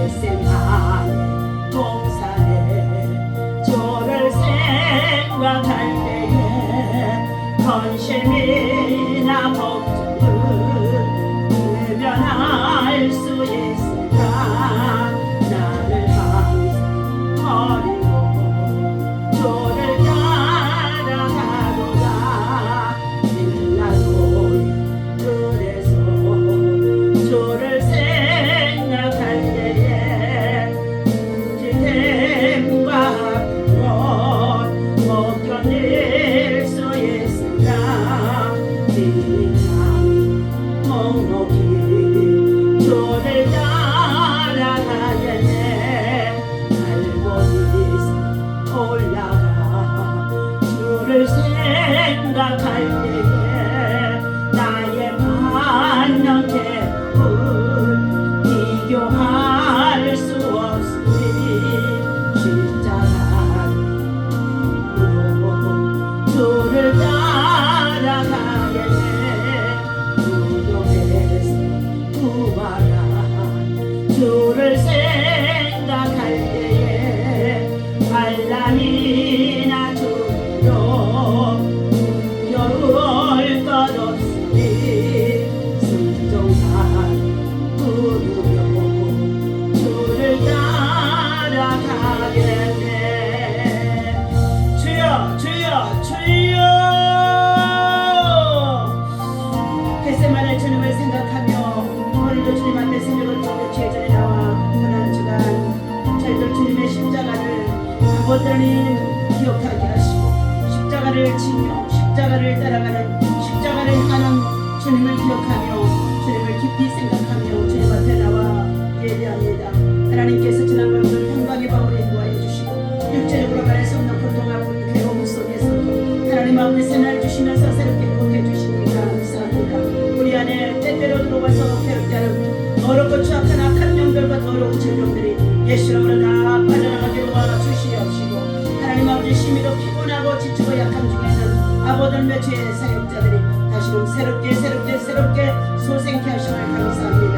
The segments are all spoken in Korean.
겟세마네 동산에 주를 생각할 때에 헌신이나 걱정을 외면할 수 있을까. 나를 항상 버리고 주를 따라가고자 일나도 그래서 주를 생각할 때에 지냄과 아픔을 못 견딜 수 있을까. 이장 넉넉히 주를 따라가겠네. 갈보리산 올라가 주를 생각할 때에 나의 반면 개뿔 비교할 수 없으니 십자가로 주를 따라가겠네. 무덤에서 구하라 주를 생각할 때에 환난이나 두려 두려울 것 없으니 순종한 부르며 주를 따라가겠네. 주여 주여 주여. 겟세마네 주님을 생각하며 오늘도 주님 앞에 새벽을 통해 제자리 나와 고난 주간 저희들 주님의 십자가를 아버지님 기억하게 하시고 십자가를 지며 십자가를 따라가는 십자가를 향하는 주님을 기억하며 주님을 깊이 생각하며 주님 앞에 나와 예배합니다. 하나님께서 지난번부터 평강의 밤을 인도하여 주시고 육체적으로 말할 수 없는 고통 아픔 괴로움 속에서도 하나님 아버지 새날 주시면서 새롭게 회복해 주시니 감사합니다. 우리 안에 때때로 들어와서 괴롭게 하는 더럽고 추악한 악한 영들과 더러운 질병들이 예수 이름으로 다 빠져나가게 도와주시옵시고 하나님 아버지 심히도 피곤하고 지치고 약함 중에는 아버들며 죄의 사역자들이 다시금 새롭게 소생케 하심을 감사합니다.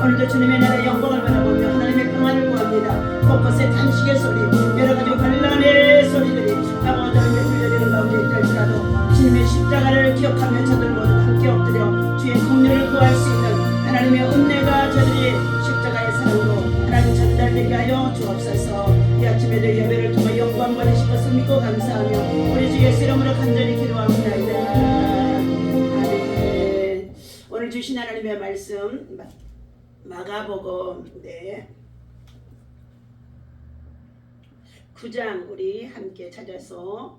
오늘도 주님의 나라의 영광을 바라보며 하나님의 평안을 구합니다. 곳곳에 탄식의 소리 여러가지 환난의 소리들이 아버들며 들려지는 가운데 있을지라도 주님의 십자가를 기억하며 저들 모두 함께 엎드려 주의 긍휼을 구할 수 있는 하나님의 은혜가 저들이 십자가의 사랑으로 하나님 전달되게 하여 주옵소서. 이 아침에도 예배를 통해 영광 받으시고 믿고 감사하며 우리 주 예수 이름으로 간절히 기도합니다. 아멘. 오늘 주신 하나님의 말씀 마가복음 9장 우리 함께 찾아서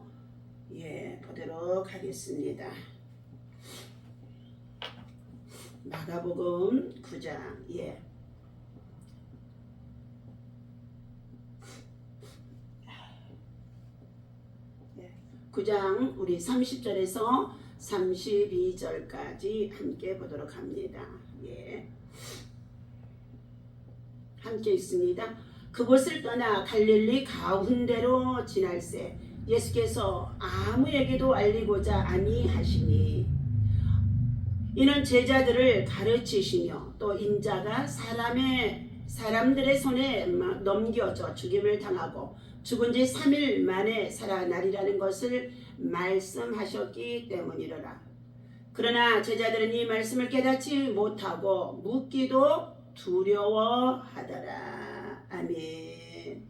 보도록 하겠습니다. 마가복음 9장 9장 우리 30절에서 32절까지 함께 보도록 합니다. 함께 있습니다. 그곳을 떠나 갈릴리 가운데로 지날새 예수께서 아무에게도 알리고자 아니하시니 이는 제자들을 가르치시며 또 인자가 사람들의 손에 넘겨져 죽임을 당하고 죽은 지 3일 만에 살아나리라는 것을 말씀하셨기 때문이로라. 그러나 제자들은 이 말씀을 깨닫지 못하고 묻기도 두려워하더라. 아멘.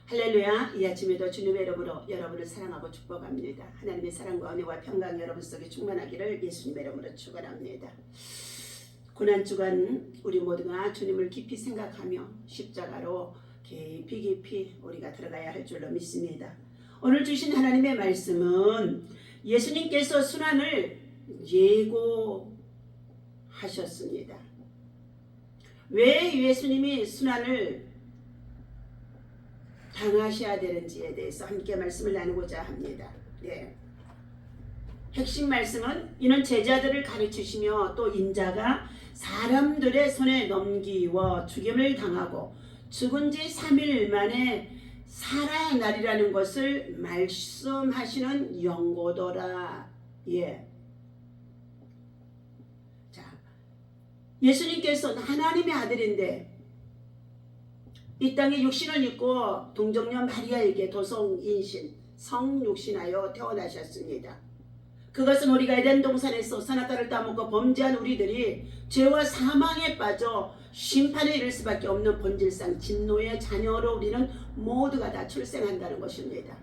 할렐루야. 이 아침에도 주님의 이름으로 여러분을 사랑하고 축복합니다. 하나님의 사랑과 은혜와 평강이 여러분 속에 충만하기를 예수님의 이름으로 축원합니다. 고난주간 우리 모두가 주님을 깊이 생각하며 십자가로 깊이 우리가 들어가야 할 줄로 믿습니다. 오늘 주신 하나님의 말씀은 예수님께서 순환을 예고하셨습니다. 왜 예수님이 순환을 당하셔야 되는지에 대해서 함께 말씀을 나누고자 합니다. 핵심 말씀은 이는 제자들을 가르치시며 또 인자가 사람들의 손에 넘기워 죽임을 당하고 죽은 지 3일 만에 살아나리라는 것을 말씀하시는 연고더라. 예수님께서는 하나님의 아들인데 이 땅에 육신을 입고 동정녀 마리아에게 도성인신 성육신하여 태어나셨습니다. 그것은 우리가 에덴 동산에서 선악과를 따먹고 범죄한 우리들이 죄와 사망에 빠져 심판에 이를 수밖에 없는 본질상 진노의 자녀로 우리는 모두가 다 출생한다는 것입니다.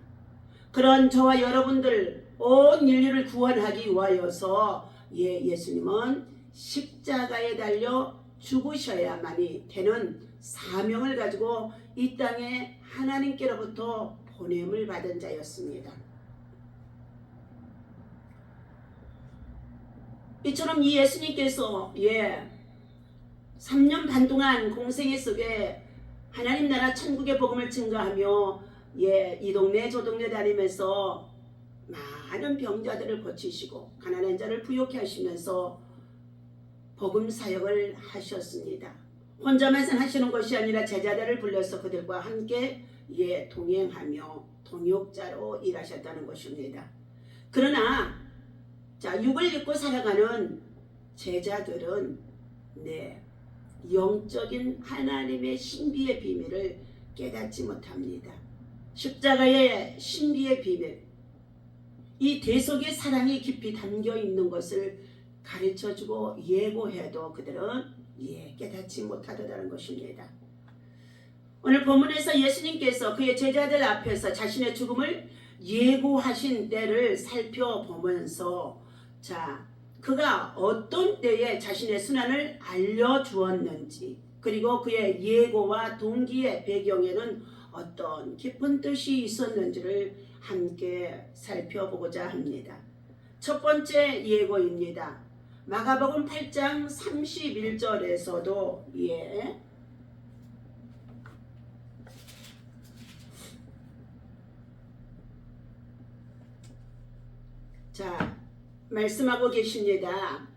그런 저와 여러분들 온 인류를 구원하기 위하여서 예수님은 십자가에 달려 죽으셔야만이 되는 사명을 가지고 이 땅에 하나님께로부터 보냄을 받은 자였습니다. 이처럼 이 예수님께서 3년 반 동안 공생애 속에 하나님 나라 천국의 복음을 증거하며 이 동네 저 동네 다니면서 많은 병자들을 고치시고 가난한 자를 부욕해 하시면서 복음 사역을 하셨습니다. 혼자만 하시는 것이 아니라 제자들을 불러서 그들과 함께 동행하며 동역자로 일하셨다는 것입니다. 그러나 육을 입고 살아가는 제자들은 영적인 하나님의 신비의 비밀을 깨닫지 못합니다. 십자가의 신비의 비밀, 이 대속의 사랑이 깊이 담겨 있는 것을 가르쳐주고 예고해도 그들은 깨닫지 못하더라는 것입니다. 오늘 본문에서 예수님께서 그의 제자들 앞에서 자신의 죽음을 예고하신 때를 살펴보면서 그가 어떤 때에 자신의 순환을 알려주었는지, 그리고 그의 예고와 동기의 배경에는 어떤 깊은 뜻이 있었는지를 함께 살펴보고자 합니다. 첫 번째 예고입니다. 마가복음 8장 31절에서도 말씀하고 계십니다.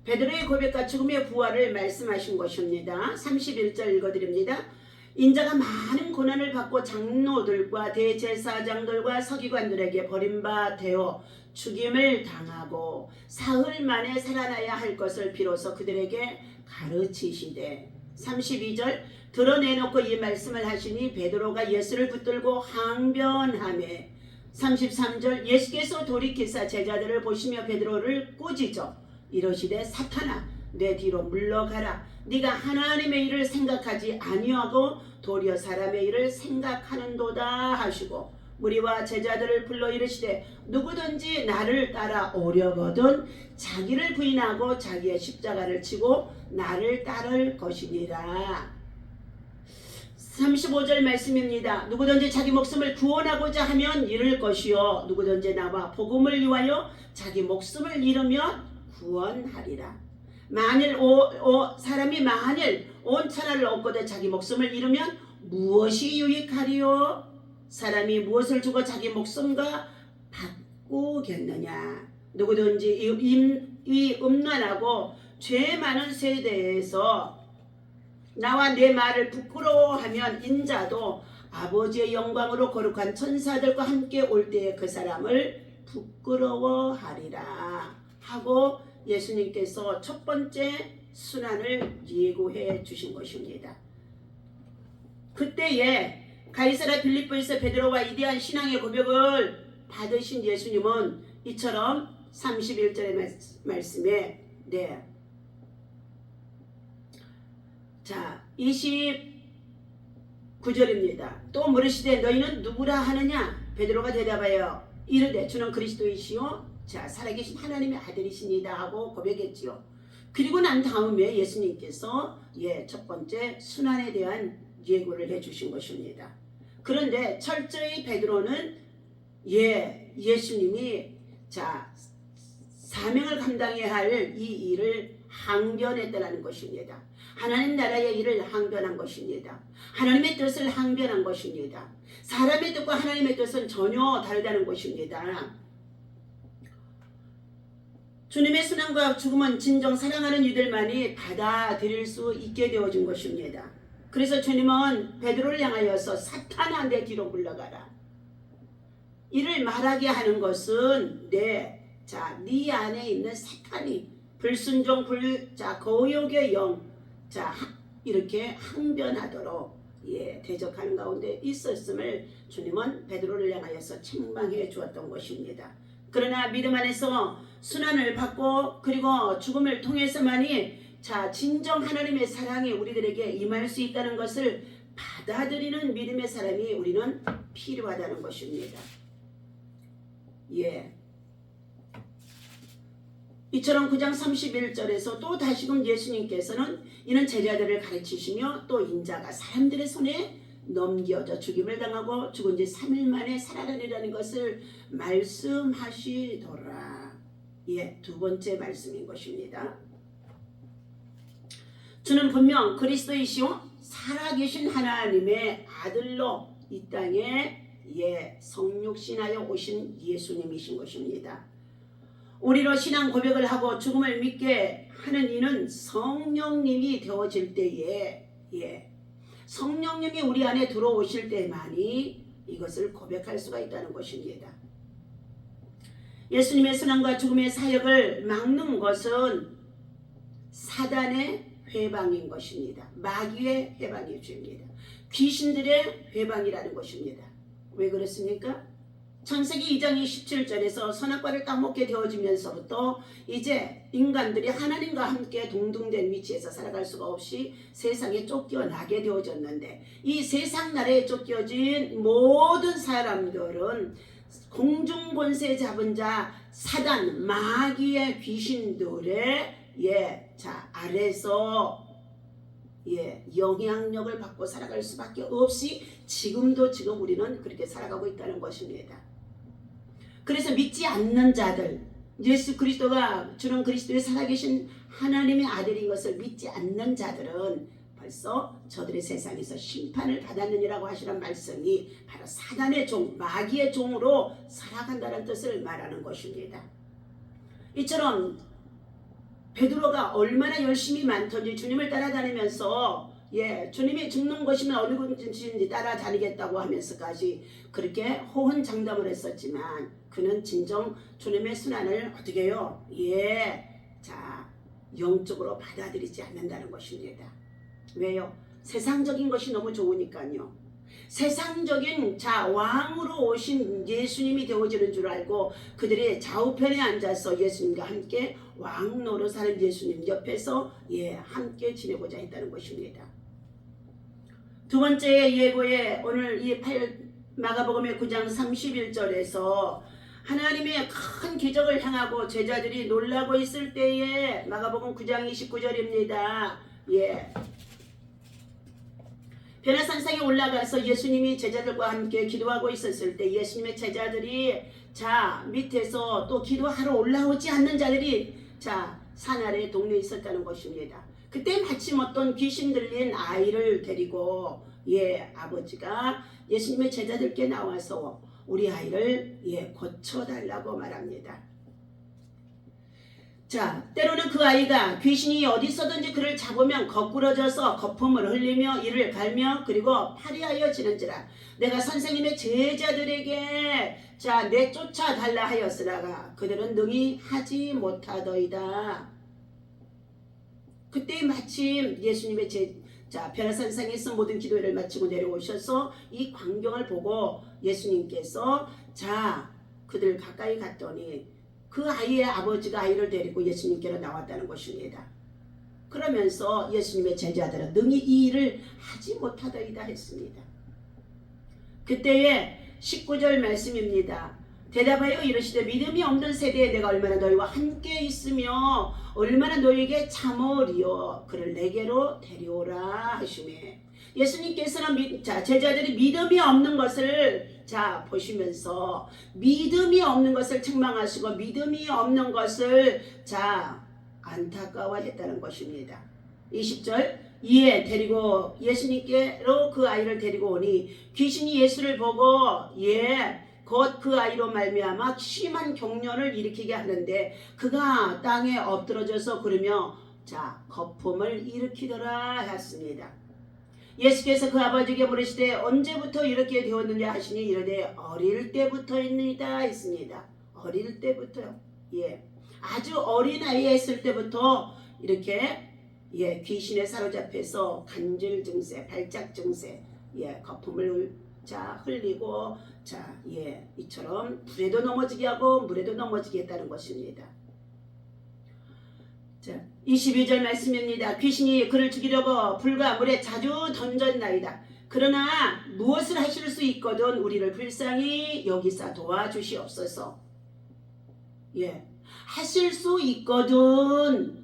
베드로의 고백과 죽음의 부활을 말씀하신 것입니다. 31절 읽어드립니다. 인자가 많은 고난을 받고 장로들과 대제사장들과 서기관들에게 버림받아 죽임을 당하고 사흘 만에 살아나야 할 것을 비로소 그들에게 가르치시되 32절 드러내놓고 이 말씀을 하시니 베드로가 예수를 붙들고 항변하매 33절 예수께서 돌이키사 제자들을 보시며 베드로를 꾸짖어 이러시되 사탄아 내 뒤로 물러가라. 네가 하나님의 일을 생각하지 아니하고 도리어 사람의 일을 생각하는도다 하시고 무리와 제자들을 불러 이르시되 누구든지 나를 따라 오려거든 자기를 부인하고 자기의 십자가를 지고 나를 따를 것이니라. 35절 말씀입니다. 누구든지 자기 목숨을 구원하고자 하면 잃을 것이요 누구든지 나와 복음을 위하여 자기 목숨을 잃으면 구원하리라. 만일 사람이 온 천하를 얻고도 자기 목숨을 잃으면 무엇이 유익하리요? 사람이 무엇을 주고 자기 목숨과 바꾸겠느냐? 누구든지 이 음란하고 죄 많은 세대에서 나와 내 말을 부끄러워하면 인자도 아버지의 영광으로 거룩한 천사들과 함께 올 때에 그 사람을 부끄러워하리라 하고 예수님께서 첫 번째 순환을 예고해 주신 것입니다. 그때에 가이사랴 빌립보에서 베드로와 위대한 신앙의 고백을 받으신 예수님은 이처럼 31절의 말씀에 29절입니다. 또 물으시되 너희는 누구라 하느냐? 베드로가 대답하여 이르되 주는 그리스도이시요 살아계신 하나님의 아들이시니다 하고 고백했지요. 그리고 난 다음에 예수님께서 첫 번째 순환에 대한 예고를 해주신 것입니다. 그런데 철저히 베드로는 예수님이 사명을 감당해야 할 이 일을 항변했다는 것입니다. 하나님 나라의 일을 항변한 것입니다. 하나님의 뜻을 항변한 것입니다. 사람의 뜻과 하나님의 뜻은 전혀 다르다는 것입니다. 주님의 순환과 죽음은 진정 사랑하는 이들만이 받아들일 수 있게 되어진 것입니다. 그래서 주님은 베드로를 향하여서 사탄아 내 뒤로 물러가라. 이를 말하게 하는 것은 네 안에 있는 사탄이 불순종 거욕의 영 이렇게 항변하도록 대적하는 가운데 있었음을 주님은 베드로를 향하여서 책망해 주었던 것입니다. 그러나 믿음 안에서 순환을 받고 그리고 죽음을 통해서만이 진정 하나님의 사랑이 우리들에게 임할 수 있다는 것을 받아들이는 믿음의 사람이 우리는 필요하다는 것입니다. 이처럼 9장 31절에서 또 다시금 예수님께서는 이는 제자들을 가르치시며 또 인자가 사람들의 손에 넘겨져 죽임을 당하고 죽은 지 3일 만에 살아나리라는 것을 말씀하시더라. 두 번째 말씀인 것입니다. 주는 분명 그리스도이시오 살아계신 하나님의 아들로 이 땅에 성육신하여 오신 예수님이신 것입니다. 우리로 신앙 고백을 하고 죽음을 믿게 하는 이는 성령님이 되어질 때에 성령님이 우리 안에 들어오실 때만이 이것을 고백할 수가 있다는 것입니다. 예수님의 순환과 죽음의 사역을 막는 것은 사단의 회방인 것입니다. 마귀의 회방이 죄입니다. 귀신들의 회방이라는 것입니다. 왜 그렇습니까? 창세기 2장 27절에서 선악과를 따먹게 되어지면서부터 이제 인간들이 하나님과 함께 동등된 위치에서 살아갈 수가 없이 세상에 쫓겨나게 되어졌는데 이 세상 나라에 쫓겨진 모든 사람들은 공중권세 잡은 자 사단 마귀의 귀신들의 아래서 영향력을 받고 살아갈 수밖에 없이 지금 우리는 그렇게 살아가고 있다는 것입니다. 그래서 믿지 않는 자들, 예수 그리스도가 주는 그리스도의 살아계신 하나님의 아들인 것을 믿지 않는 자들은 벌써 저들의 세상에서 심판을 받았느니라고 하시는 말씀이 바로 사단의 종, 마귀의 종으로 살아간다는 뜻을 말하는 것입니다. 이처럼 베드로가 얼마나 열심히 많던지 주님을 따라다니면서 주님이 죽는 것이면 어느 것인지 따라다니겠다고 하면서까지 그렇게 호언장담을 했었지만 그는 진정 주님의 순환을 어떻게 해요? 영적으로 받아들이지 않는다는 것입니다. 왜요? 세상적인 것이 너무 좋으니까요. 세상적인 왕으로 오신 예수님이 되어지는 줄 알고 그들이 좌우편에 앉아서 예수님과 함께 왕 노릇하는 예수님 옆에서 함께 지내고자 했다는 것입니다. 두 번째 예고에 오늘 이 마가복음의 9장 31절에서 하나님의 큰 기적을 향하고 제자들이 놀라고 있을 때에 마가복음 9장 29절입니다. 변화산상에 올라가서 예수님이 제자들과 함께 기도하고 있었을 때 예수님의 제자들이 밑에서 또 기도하러 올라오지 않는 자들이 산 아래 동네에 있었다는 것입니다. 그때 마침 어떤 귀신 들린 아이를 데리고 아버지가 예수님의 제자들께 나와서 우리 아이를 고쳐달라고 말합니다. 때로는 그 아이가 귀신이 어디 있었든지 그를 잡으면 거꾸러져서 거품을 흘리며 이를 갈며 그리고 파리하여 지는지라 내가 선생님의 제자들에게 내쫓아달라 하였으나 그들은 능히 하지 못하더이다. 그때 마침 예수님의 변화산상에서 모든 기도회를 마치고 내려오셔서 이 광경을 보고 예수님께서 그들 가까이 갔더니 그 아이의 아버지가 아이를 데리고 예수님께로 나왔다는 것입니다. 그러면서 예수님의 제자들은 능히 이 일을 하지 못하더이다 했습니다. 그때의 19절 말씀입니다. 대답하여 이르시되 믿음이 없는 세대에 내가 얼마나 너희와 함께 있으며 얼마나 너희에게 참으리요 그를 내게로 데려오라 하시매 예수님께서는 제자들이 믿음이 없는 것을 보시면서 믿음이 없는 것을 책망하시고 믿음이 없는 것을 안타까워했다는 것입니다. 20절 이에 데리고 예수님께로 그 아이를 데리고 오니 귀신이 예수를 보고 곧 그 아이로 말미암아 심한 경련을 일으키게 하는데 그가 땅에 엎드러져서 그러며 거품을 일으키더라 했습니다. 예수께서 그 아버지에게 물으시되 언제부터 이렇게 되었느냐 하시니 이르되 어릴 때부터입니다 했습니다. 어릴 때부터요. 아주 어린 아이에 있을 때부터 이렇게 귀신에 사로잡혀서 간질 증세, 발작 증세, 거품을 흘리고 이처럼 불에도 넘어지게 하고 물에도 넘어지게 했다는 것입니다. 22절 말씀입니다. 귀신이 그를 죽이려고 불과 물에 자주 던졌나이다. 그러나 무엇을 하실 수 있거든 우리를 불쌍히 여기사 도와주시옵소서. 하실 수 있거든.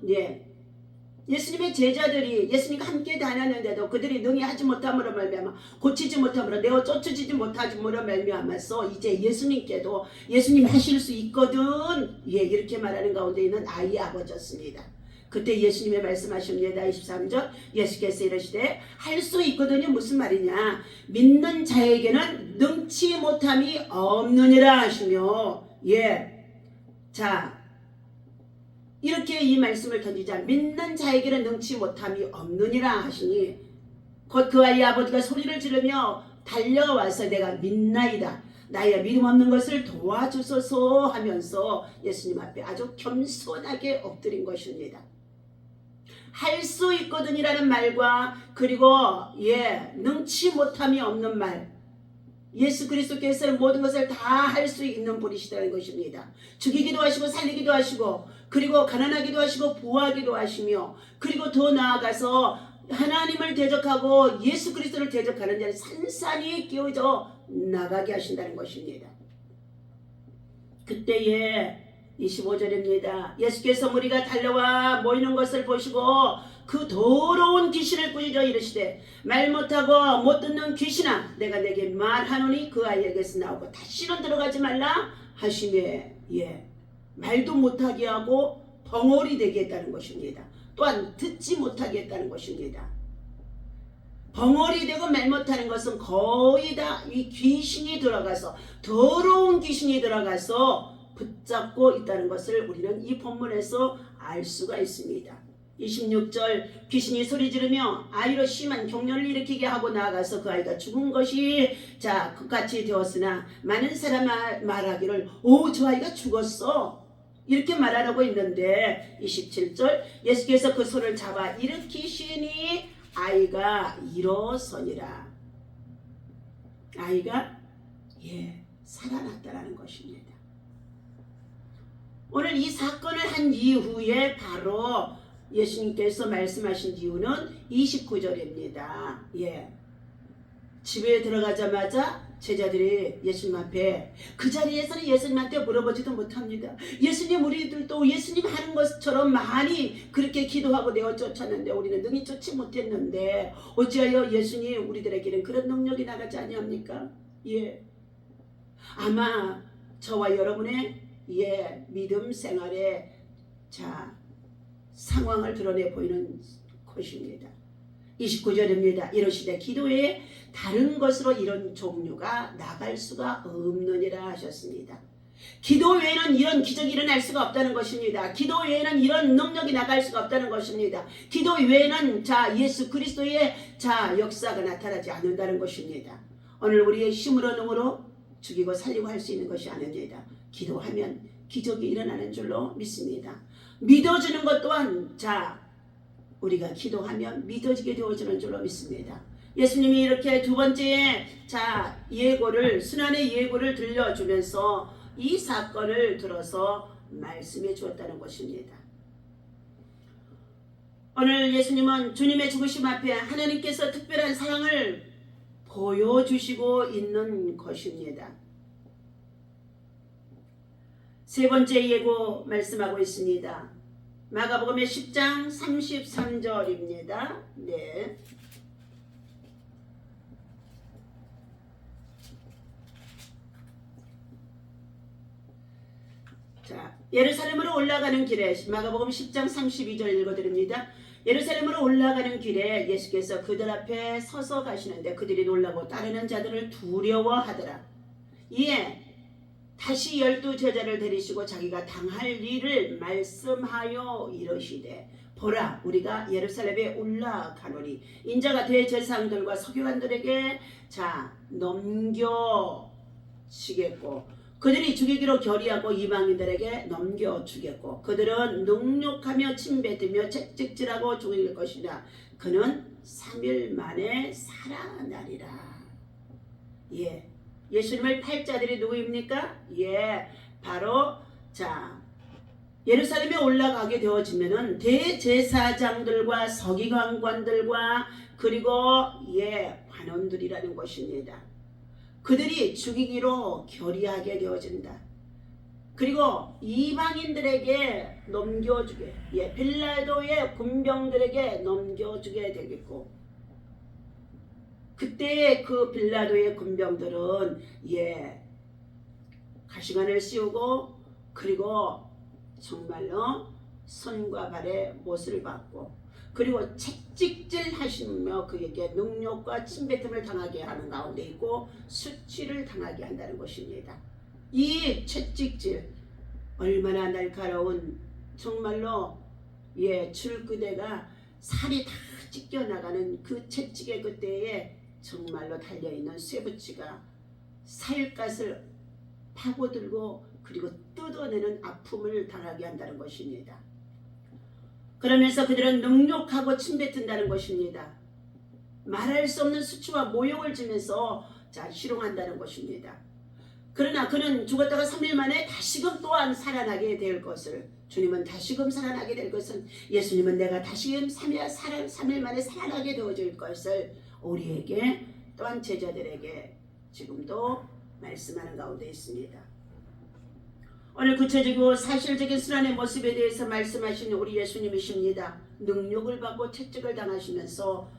예수님의 제자들이 예수님과 함께 다녔는데도 그들이 능히 하지 못함으로 말미암아 고치지 못함으로 내어 쫓아지지 못함으로 말미암아서 이제 예수님께도 예수님 하실 수 있거든 이렇게 말하는 가운데 있는 아이의 아버지였습니다. 그때 예수님이 말씀하십니다. 23절 예수께서 이르시되 할 수 있거든요 무슨 말이냐, 믿는 자에게는 능치 못함이 없느니라 하시며 이렇게 이 말씀을 던지자 믿는 자에게는 능치 못함이 없느니라 하시니 곧 그 아이의 아버지가 소리를 지르며 달려와서 내가 믿나이다 나의 믿음 없는 것을 도와주소서 하면서 예수님 앞에 아주 겸손하게 엎드린 것입니다. 할 수 있거든이라는 말과 그리고 능치 못함이 없는 말, 예수 그리스도께서는 모든 것을 다 할 수 있는 분이시다는 것입니다. 죽이기도 하시고 살리기도 하시고 그리고 가난하기도 하시고 부하기도 하시며 그리고 더 나아가서 하나님을 대적하고 예수 그리스도를 대적하는 자를 산산이 끼워져 나가게 하신다는 것입니다. 그때에 25절입니다. 예수께서 무리가 달려와 모이는 것을 보시고 그 더러운 귀신을 꾸짖어 이르시되 말 못하고 못 듣는 귀신아 내가 내게 말하노니 그 아이에게서 나오고 다시는 들어가지 말라 하시매 말도 못하게 하고 벙어리 되게 했다는 것입니다. 또한 듣지 못하게 했다는 것입니다. 벙어리 되고 말 못하는 것은 거의 다 이 귀신이 들어가서 더러운 귀신이 들어가서 붙잡고 있다는 것을 우리는 이 본문에서 알 수가 있습니다. 26절 귀신이 소리 지르며 아이로 심한 경련을 일으키게 하고 나아가서 그 아이가 죽은 것이 그같이 되었으나 많은 사람 말하기를 저 아이가 죽었어 이렇게 말하라고 했는데 27절 예수께서 그 손을 잡아 일으키시니 아이가 일어서니라. 아이가 살아났다라는 것입니다. 오늘 이 사건을 한 이후에 바로 예수님께서 말씀하신 이유는 29절입니다. 집에 들어가자마자 제자들이 예수님 앞에 그 자리에서는 예수님한테 물어보지도 못합니다. 예수님 우리들도 예수님 하는 것처럼 많이 그렇게 기도하고 내어 쫓았는데 우리는 능히 쫓지 못했는데 어찌하여 예수님 우리들에게는 그런 능력이 나가지 아니합니까? 아마 저와 여러분의 믿음 생활의 상황을 드러내 보이는 것입니다. 29절입니다. 이러시되 기도에 다른 것으로 이런 종류가 나갈 수가 없느니라 하셨습니다. 기도 외에는 이런 기적이 일어날 수가 없다는 것입니다. 기도 외에는 이런 능력이 나갈 수가 없다는 것입니다. 기도 외에는 예수 그리스도의 역사가 나타나지 않는다는 것입니다. 오늘 우리의 힘으로 능으로 죽이고 살리고 할 수 있는 것이 아닙니다. 기도하면 기적이 일어나는 줄로 믿습니다. 믿어주는 것 또한 우리가 기도하면 믿어지게 되어지는 줄로 믿습니다. 예수님이 이렇게 두 번째 순환의 예고를 들려주면서 이 사건을 들어서 말씀해 주었다는 것입니다. 오늘 예수님은 주님의 죽으심 앞에 하나님께서 특별한 사랑을 보여주시고 있는 것입니다. 세 번째 예고 말씀하고 있습니다. 마가복음의 10장 33절입니다. 예루살렘으로 올라가는 길에 마가복음 10장 32절 읽어드립니다. 예루살렘으로 올라가는 길에 예수께서 그들 앞에 서서 가시는데 그들이 놀라고 따르는 자들을 두려워하더라. 이에 다시 12 제자를 데리시고 자기가 당할 일을 말씀하여 이르시되 보라 우리가 예루살렘에 올라가노니 인자가 대제사장들과 서기관들에게 넘겨지겠고 그들이 죽이기로 결의하고 이방인들에게 넘겨주겠고 그들은 능욕하며 침뱉으며 채찍질하고 죽일 것이라. 그는 3일 만에 살아나리라. 예, 예수님의 팔자들이 누구입니까? 예, 바로 예루살렘에 올라가게 되어지면은 대제사장들과 서기관관들과 그리고 관원들이라는 것입니다. 그들이 죽이기로 결의하게 되어진다. 그리고 이방인들에게 넘겨주게, 빌라도의 군병들에게 넘겨주게 되겠고, 그때 그 빌라도의 군병들은 가시관을 씌우고 그리고 정말로 손과 발에 못을 받고 그리고 채찍질 하시며 그에게 능욕과 침뱉음을 당하게 하는 가운데 있고 수치를 당하게 한다는 것입니다. 이 채찍질 얼마나 날카로운 정말로 줄그대가 살이 다 찢겨나가는 그 채찍의 그때에 정말로 달려있는 쇠붙이가 살갗을 파고들고 그리고 뜯어내는 아픔을 당하게 한다는 것입니다. 그러면서 그들은 능욕하고 침뱉은다는 것입니다. 말할 수 없는 수치와 모욕을 주면서 희롱한다는 것입니다. 그러나 그는 죽었다가 3일 만에 다시금 또한 살아나게 될 것을, 주님은 다시금 살아나게 될 것은, 예수님은 내가 다시금 3일 만에 살아나게 되어질 것을 우리에게 또한 제자들에게 지금도 말씀하는 가운데 있습니다. 오늘 구체적이고 사실적인 순환의 모습에 대해서 말씀하시는 우리 예수님이십니다. 능욕을 받고 채찍을 당하시면서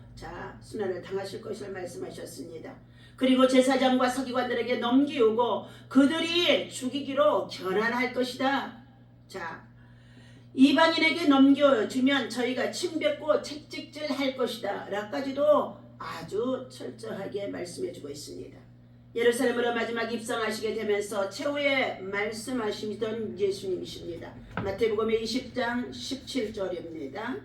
순환을 당하실 것을 말씀하셨습니다. 그리고 제사장과 서기관들에게 넘기우고 그들이 죽이기로 결단할 것이다. 이방인에게 넘겨주면 저희가 침뱉고 채찍질 할 것이다 라까지도 아주 철저하게 말씀해주고 있습니다. 예루살렘으로 마지막 입성하시게 되면서 최후의 말씀하시던 예수님이십니다. 마태복음 20장 17절입니다.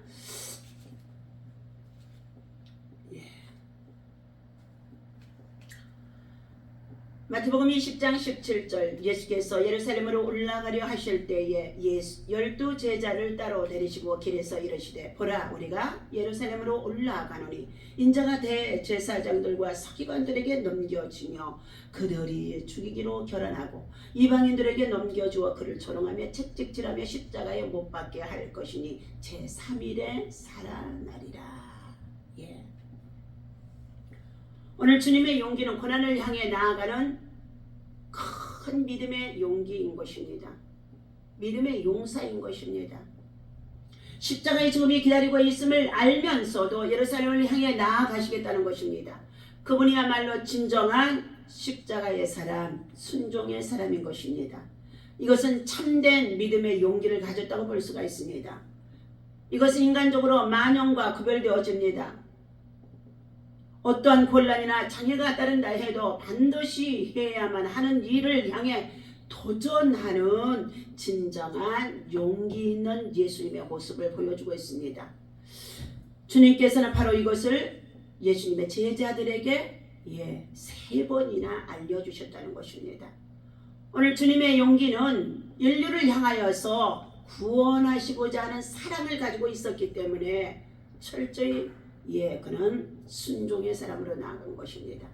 마태복음 20장 17절 예수께서 예루살렘으로 올라가려 하실 때에 12 제자를 따로 데리시고 길에서 이르시되 보라 우리가 예루살렘으로 올라가노니 인자가 대제사장들과 서기관들에게 넘겨지며 그들이 죽이기로 결단하고 이방인들에게 넘겨주어 그를 조롱하며 채찍질하며 십자가에 못 박게 할 것이니 제3일에 살아나리라. 오늘 주님의 용기는 고난을 향해 나아가는 큰 믿음의 용기인 것입니다. 믿음의 용사인 것입니다. 십자가의 죽음이 기다리고 있음을 알면서도 예루살렘을 향해 나아가시겠다는 것입니다. 그분이야말로 진정한 십자가의 사람, 순종의 사람인 것입니다. 이것은 참된 믿음의 용기를 가졌다고 볼 수가 있습니다. 이것은 인간적으로 만용과 구별되어집니다. 어떠한 곤란이나 장애가 따른다 해도 반드시 해야만 하는 일을 향해 도전하는 진정한 용기 있는 예수님의 모습을 보여주고 있습니다. 주님께서는 바로 이것을 예수님의 제자들에게 3번이나 알려주셨다는 것입니다. 오늘 주님의 용기는 인류를 향하여서 구원하시고자 하는 사랑을 가지고 있었기 때문에 철저히 그는 순종의 사람으로 나아간 것입니다.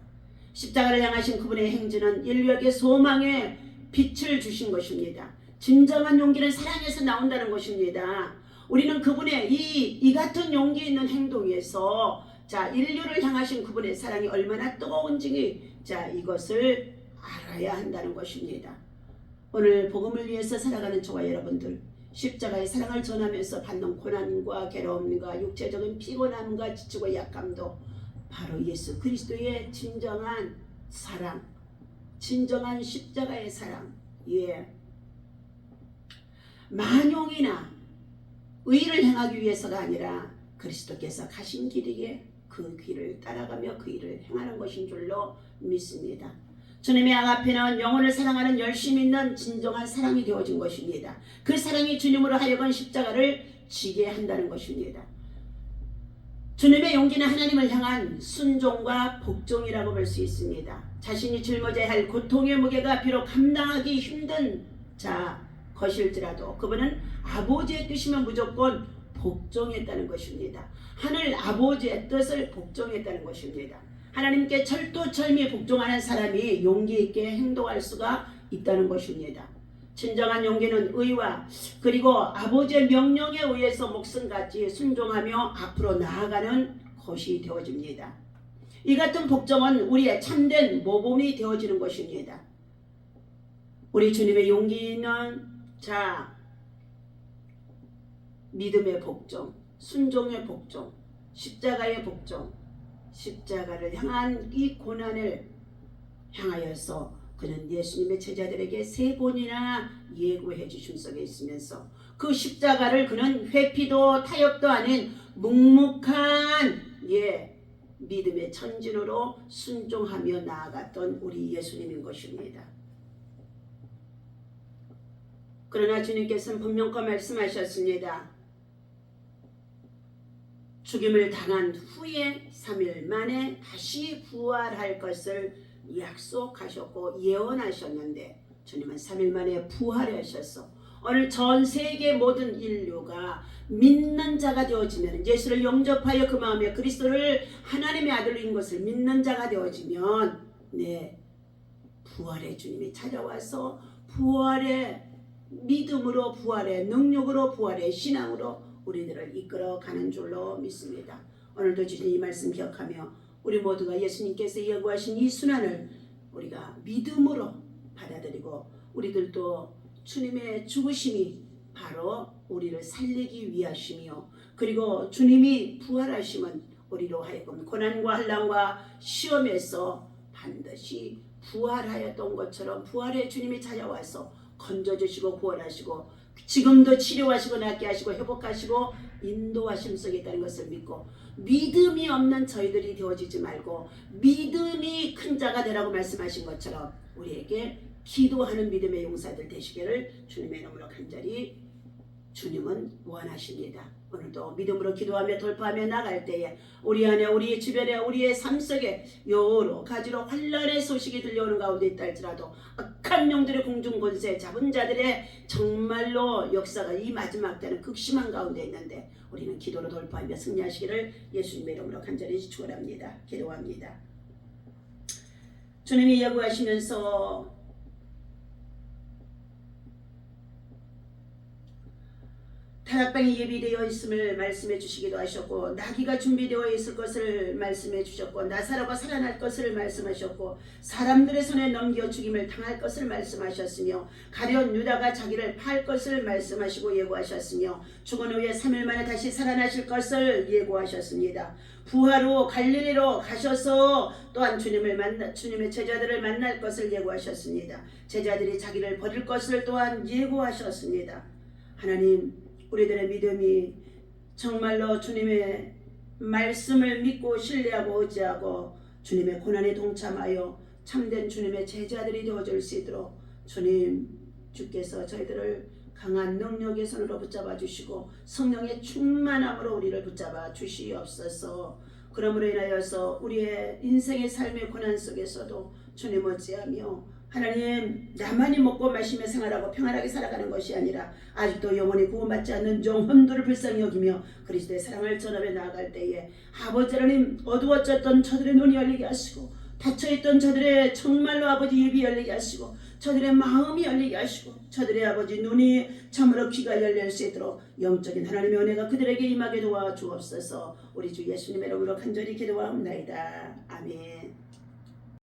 십자가를 향하신 그분의 행진은 인류에게 소망의 빛을 주신 것입니다. 진정한 용기는 사랑에서 나온다는 것입니다. 우리는 그분의 이 같은 용기 있는 행동에서 인류를 향하신 그분의 사랑이 얼마나 뜨거운지 이것을 알아야 한다는 것입니다. 오늘 복음을 위해서 살아가는 저와 여러분들, 십자가의 사랑을 전하면서 받는 고난과 괴로움과 육체적인 피곤함과 지치고 약감도 바로 예수 그리스도의 진정한 사랑, 진정한 십자가의 사랑, 만용이나 의를 행하기 위해서가 아니라 그리스도께서 가신 길이에 그 길을 따라가며 그 일을 행하는 것인 줄로 믿습니다. 주님의 앞에는 영혼을 사랑하는 열심 있는 진정한 사랑이 되어진 것입니다. 그 사랑이 주님으로 하여금 십자가를 지게 한다는 것입니다. 주님의 용기는 하나님을 향한 순종과 복종이라고 볼 수 있습니다. 자신이 짊어져야 할 고통의 무게가 비록 감당하기 힘든 것일지라도 그분은 아버지의 뜻이면 무조건 복종했다는 것입니다. 하늘 아버지의 뜻을 복종했다는 것입니다. 하나님께 철두철미 복종하는 사람이 용기 있게 행동할 수가 있다는 것입니다. 진정한 용기는 의와 그리고 아버지의 명령에 의해서 목숨같이 순종하며 앞으로 나아가는 것이 되어집니다. 이 같은 복종은 우리의 참된 모범이 되어지는 것입니다. 우리 주님의 용기는 믿음의 복종, 순종의 복종, 십자가의 복종, 십자가를 향한 이 고난을 향하여서 그는 예수님의 제자들에게 3번이나 예고해 주심 속에 있으면서 그 십자가를 그는 회피도 타협도 아닌 묵묵한 믿음의 천진으로 순종하며 나아갔던 우리 예수님인 것입니다. 그러나 주님께서는 분명히 말씀하셨습니다. 죽임을 당한 후에 3일 만에 다시 부활할 것을 약속하셨고 예언하셨는데 주님은 3일 만에 부활하셨어. 오늘 전 세계 모든 인류가 믿는 자가 되어지면, 예수를 영접하여 그 마음에 그리스도를 하나님의 아들인 것을 믿는 자가 되어지면 부활의 주님이 찾아와서 부활의 믿음으로, 부활의 능력으로, 부활의 신앙으로 우리들을 이끌어가는 줄로 믿습니다. 오늘도 주님 이 말씀 기억하며 우리 모두가 예수님께서 예고하신 이 순환을 우리가 믿음으로 받아들이고, 우리들도 주님의 죽으심이 바로 우리를 살리기 위하시며, 그리고 주님이 부활하심은 우리로 하여금 고난과 환난과 시험에서 반드시 부활하였던 것처럼 부활의 주님이 찾아와서 건져주시고 구원하시고 지금도 치료하시고 낫게 하시고 회복하시고 인도하심 속에 있다는 것을 믿고, 믿음이 없는 저희들이 되어지지 말고 믿음이 큰 자가 되라고 말씀하신 것처럼 우리에게 기도하는 믿음의 용사들 되시기를 주님의 이름으로 간절히 주님은 원하십니다. 오늘도 믿음으로 기도하며 돌파하며 나갈 때에 우리 안에, 우리 주변에, 우리의 삶 속에 여러 가지로 환난의 소식이 들려오는 가운데 있다 할지라도 악한 영들의 공중 권세 잡은 자들의 정말로 역사가 이 마지막 때는 극심한 가운데 있는데 우리는 기도로 돌파하며 승리하시기를 예수님의 이름으로 간절히 축원합니다. 기도합니다. 주님이 예고하시면서 타락방이 예비되어 있음을 말씀해 주시기도 하셨고, 나귀가 준비되어 있을 것을 말씀해 주셨고, 나사로가 살아날 것을 말씀하셨고, 사람들의 손에 넘겨 죽임을 당할 것을 말씀하셨으며, 가룟 유다가 자기를 팔 것을 말씀하시고 예고하셨으며, 죽은 후에 3일 만에 다시 살아나실 것을 예고하셨습니다. 부활 후 갈릴리로 가셔서 또한 주님의 제자들을 만날 것을 예고하셨습니다. 제자들이 자기를 버릴 것을 또한 예고하셨습니다. 하나님, 우리들의 믿음이 정말로 주님의 말씀을 믿고 신뢰하고 의지하고 주님의 고난에 동참하여 참된 주님의 제자들이 되어줄 수 있도록 주께서 저희들을 강한 능력의 손으로 붙잡아 주시고 성령의 충만함으로 우리를 붙잡아 주시옵소서. 그러므로 인하여서 우리의 인생의 삶의 고난 속에서도 주님 어찌하며 하나님, 나만이 먹고 마시며 생활하고 평안하게 살아가는 것이 아니라 아직도 영원히 구원받지 않는 영혼들을 불쌍히 여기며 그리스도의 사랑을 전하며 나아갈 때에 아버지 하나님, 어두워졌던 저들의 눈이 열리게 하시고 닫혀있던 저들의 정말로 아버지 입이 열리게 하시고 저들의 마음이 열리게 하시고 저들의 아버지 눈이 참으로 귀가 열릴 수 있도록 영적인 하나님의 은혜가 그들에게 임하게 도와주옵소서. 우리 주 예수님의 이름으로 간절히 기도하옵나이다. 아멘.